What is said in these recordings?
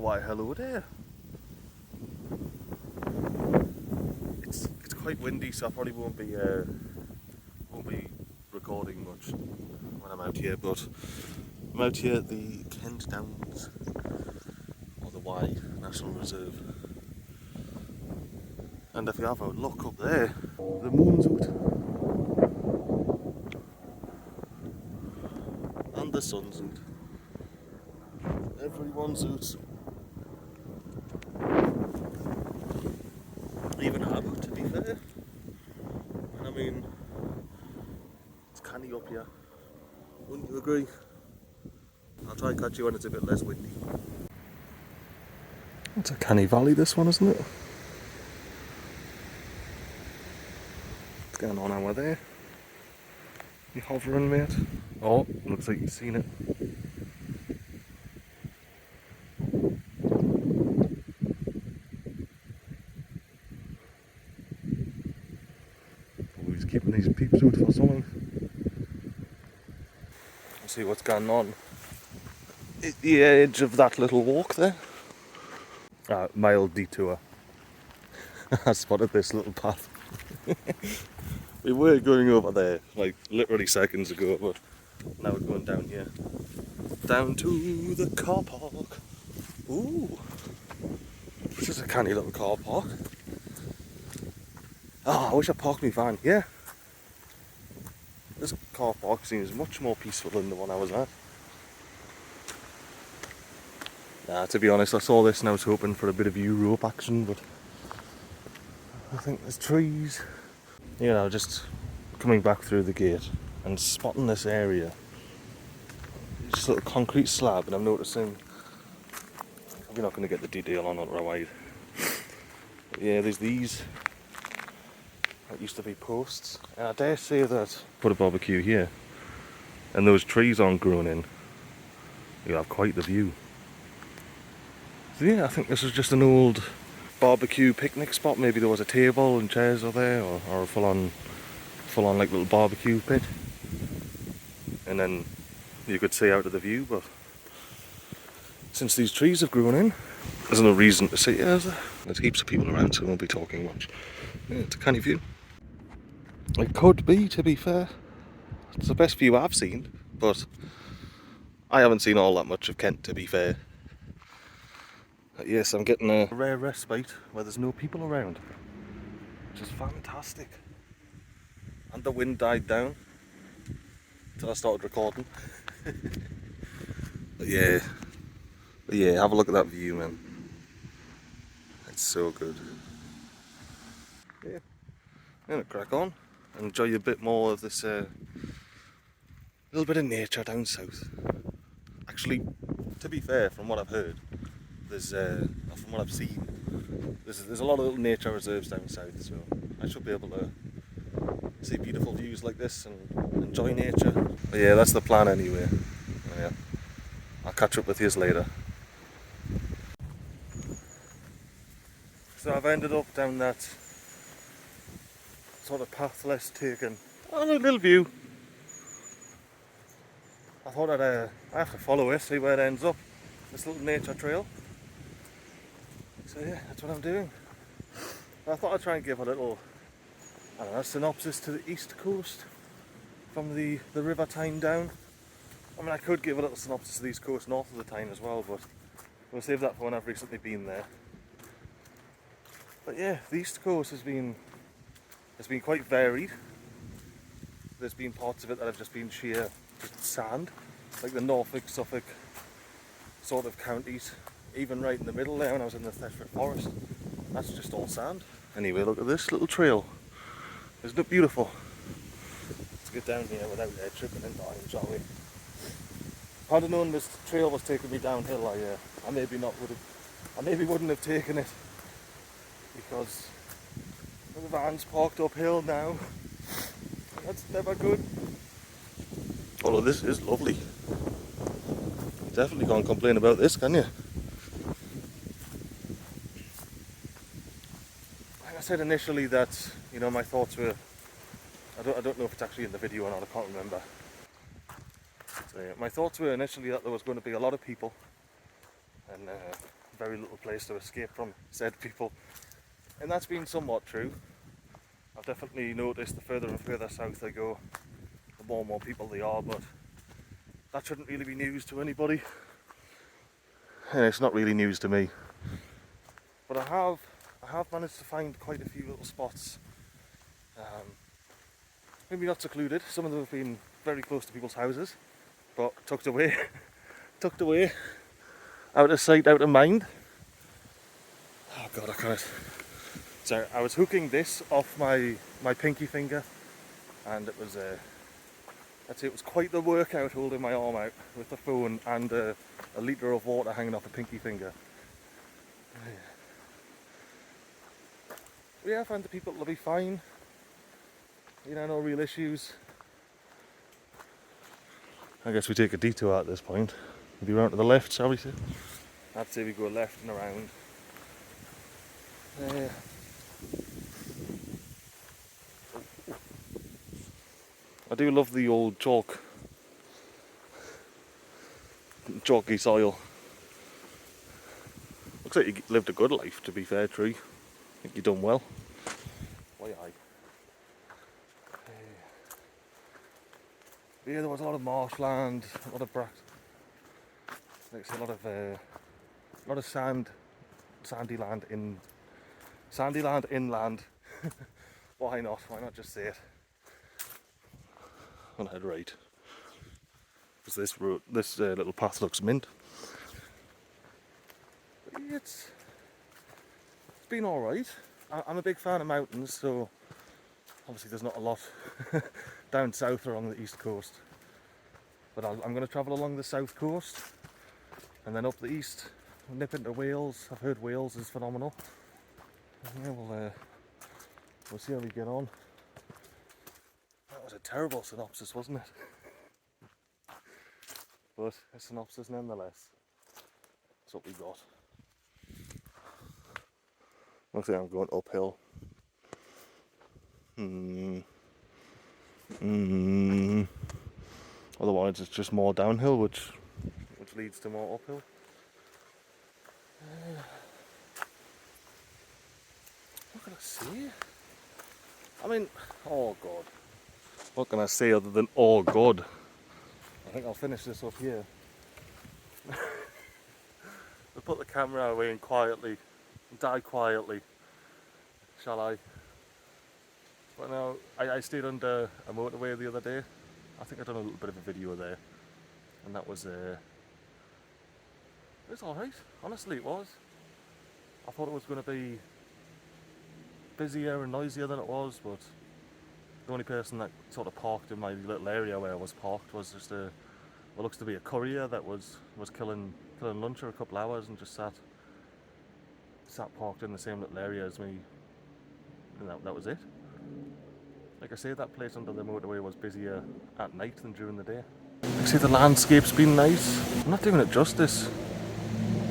why hello there. It's quite windy, so I probably won't be recording much when I'm out here, but I'm out here at the Kent Downs, or the Y National Reserve. And if you have a look up there, the moon's out. And the sun's out. Everyone's out. Even I'm out, to be fair. And I mean, it's canny up here. Wouldn't you agree? I'll try and catch you when it's a bit less windy. It's a canny valley, this one, isn't it? What's going on over there? You hovering, mate? Oh, looks like you've seen it. Oh, he's keeping these peeps out for something. Let's see what's going on at the edge of that little walk there. Mild detour. I spotted this little path. We were going over there like literally seconds ago, but now we're going down here. Down to the car park. Ooh, this is a canny little car park. Oh, I wish I parked my van here. This car park seems much more peaceful than the one I was at. Nah, to be honest, I saw this and I was hoping for a bit of Europe action, but I think there's trees. You know, just coming back through the gate and spotting this area. Just a little concrete slab, and I'm noticing, we're not going to get the detail on it right away. But yeah, there's these that used to be posts, and I dare say that put a barbecue here and those trees aren't grown in, you'll have quite the view. So yeah, I think this is just an old barbecue picnic spot. Maybe there was a table and chairs over there, or a full on like little barbecue pit, and then you could see out of the view. But since these trees have grown in, there's no reason to sit here, is there? There's heaps of people around, so we won't be talking much. Yeah, it's a canny view. It could be, to be fair. It's the best view I've seen, but I haven't seen all that much of Kent, to be fair. But yes, I'm getting a rare respite where there's no people around, which is fantastic. And the wind died down until I started recording. But yeah, have a look at that view, man. It's so good. Yeah, I'm gonna crack on and enjoy a bit more of this little bit of nature down south. Actually, to be fair, from what I've heard, from what I've seen, there's a lot of little nature reserves down south, so I should be able to see beautiful views like this and enjoy nature. But yeah, that's the plan anyway. Yeah, I'll catch up with you later. So I've ended up down that sort of path less taken. Oh, a little view. I thought I have to follow it, see where it ends up. This little nature trail. So yeah, that's what I'm doing. I thought I'd try and give a little, I don't know, synopsis to the east coast from the River Tyne down. I mean, I could give a little synopsis to the east coast north of the Tyne as well, but we'll save that for when I've recently been there. But yeah, the east coast has been quite varied. There's been parts of it that have just been sheer just sand, like the Norfolk, Suffolk sort of counties. Even right in the middle there when I was in the Thetford Forest, that's just all sand. Anyway, look at this little trail. Isn't it beautiful? Let's get down here without tripping and dying, shall we? If I'd have known this trail was taking me downhill, I maybe wouldn't have taken it, because the van's parked uphill now. That's never good. Although this is lovely. You definitely can't complain about this, can you? I said initially that, you know, my thoughts were, I don't know if it's actually in the video or not, I can't remember. So, yeah, my thoughts were initially that there was going to be a lot of people and very little place to escape from said people. And that's been somewhat true. I've definitely noticed the further and further south I go, the more and more people they are, but that shouldn't really be news to anybody. And it's not really news to me. But I have managed to find quite a few little spots. Maybe not secluded, some of them have been very close to people's houses, but tucked away, out of sight, out of mind. Oh god, I can't. So I was hooking this off my pinky finger, and it was I'd say it was quite the workout holding my arm out with the phone and a litre of water hanging off a pinky finger. Yeah, I found the people to be fine. You know, no real issues. I guess we take a detour at this point. Maybe round to the left, shall we say? I'd say we go left and around. I do love the old chalky soil. Looks like you lived a good life, to be fair, Tree. I think you've done well. Why aye. Yeah, there was a lot of marshland, a lot of a lot of sandy land inland. Why not? Why not just say it? And I had right. Because this little path looks mint. But yeah, it's been all right. I'm a big fan of mountains, so obviously there's not a lot down south or on the east coast. But I'm going to travel along the south coast and then up the east, nip into Wales. I've heard Wales is phenomenal. Yeah, we'll see how we get on. That was a terrible synopsis, wasn't it? But a synopsis nonetheless. That's what we got. Looks like I'm going uphill. Otherwise it's just more downhill, which leads to more uphill. What can I say? I mean, oh god. What can I say other than oh god? I think I'll finish this up here. I'll put the camera away and quietly, die quietly, shall I? But no, I stayed under a motorway the other day. I think I've done a little bit of a video there, and that was it was alright, honestly it was. I thought it was going to be busier and noisier than it was, but the only person that sort of parked in my little area where I was parked was just what looks to be a courier that was killing lunch for a couple hours and just sat parked in the same little area as me, and that was it. Like I say, that place under the motorway was busier at night than during the day. Like I say, the landscape's been nice. I'm not doing it justice.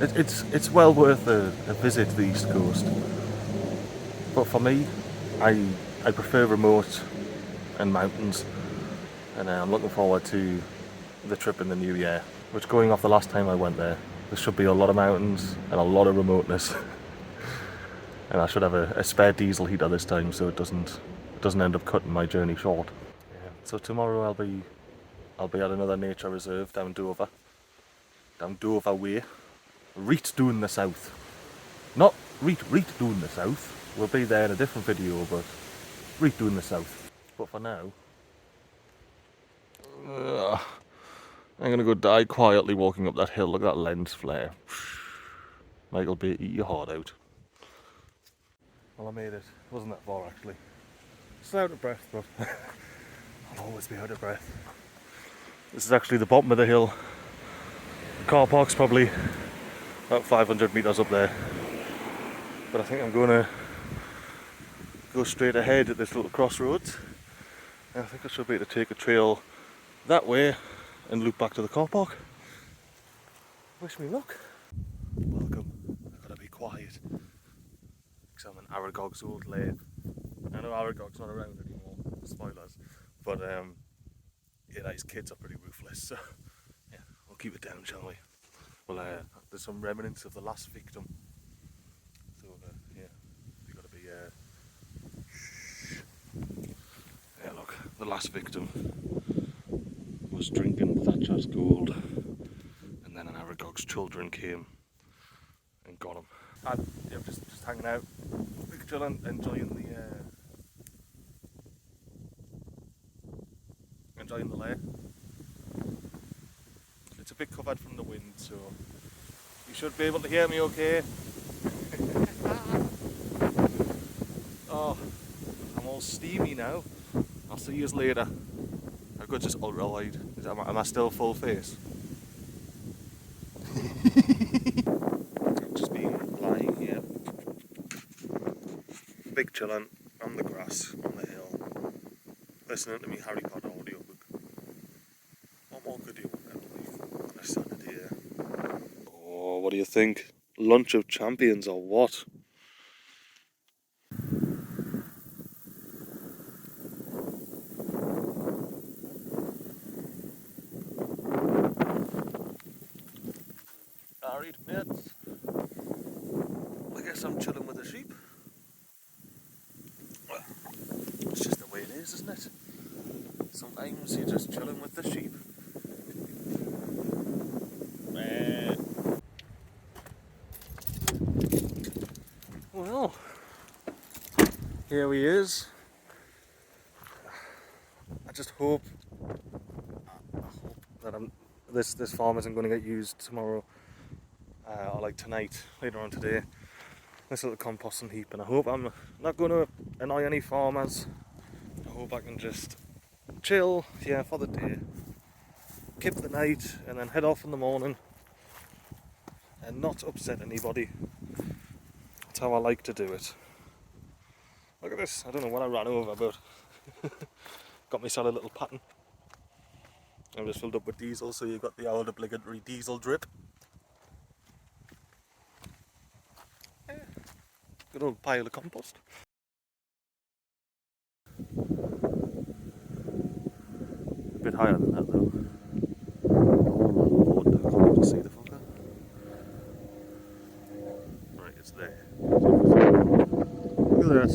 It's well worth a visit to the East Coast. But for me, I prefer remote and mountains, and I'm looking forward to the trip in the new year. Which, going off the last time I went there should be a lot of mountains and a lot of remoteness. And I should have a spare diesel heater this time, so it doesn't end up cutting my journey short. Yeah. So tomorrow I'll be at another nature reserve down Dover way. Reet doing the south. Not Reet doing the south. We'll be there in a different video, but Reet doing the south. But for now, I'm gonna go die quietly walking up that hill. Look at that lens flare. Michael Bay, eat your heart out. Well, I made it. Wasn't that far actually. Still out of breath, but I'll always be out of breath. This is actually the bottom of the hill. The car park's probably about 500 metres up there. But I think I'm gonna go straight ahead at this little crossroads. And I think I should be able to take a trail that way and loop back to the car park. Wish me luck. Welcome. I've got to be quiet because I'm in Aragog's old lair. I know Aragog's not around anymore, spoilers, but yeah, his kids are pretty ruthless, so yeah, we'll keep it down, shall we? Well, there's some remnants of the last victim. So yeah, you got to be shh. Yeah, look, the last victim was drinking Thatcher's gold, and then an Aragog's children came and got him. And yeah, just hanging out, chilling, enjoying the lake. It's a bit covered from the wind, so you should be able to hear me okay. Oh, I'm all steamy now. I'll see you later. I've got just ultra wide. Am I still full face? I've just been lying here, big chillin' on the grass, on the hill, listening to me Harry Potter audiobook. What more could you want out of life on a Saturday? Oh, what do you think? Lunch of champions or what? Alright, mates. I guess I'm chilling with the sheep. Well, it's just the way it is, isn't it? Sometimes you're just chilling with the sheep. Well, here he is. I just hope that this farm isn't going to get used tomorrow or like tonight, later on today. This little composting heap, and I hope I'm not going to annoy any farmers. I hope I can just chill, yeah, for the day, keep the night, and then head off in the morning and not upset anybody. That's how I like to do it. Look at this. I don't know what I ran over, but got myself a little pattern. I'm just filled up with diesel, so you've got the old obligatory diesel drip. Yeah. Good old pile of compost. A bit higher than that though. Oh my lord, I can't even see the fucker. Right, it's there. Look at that.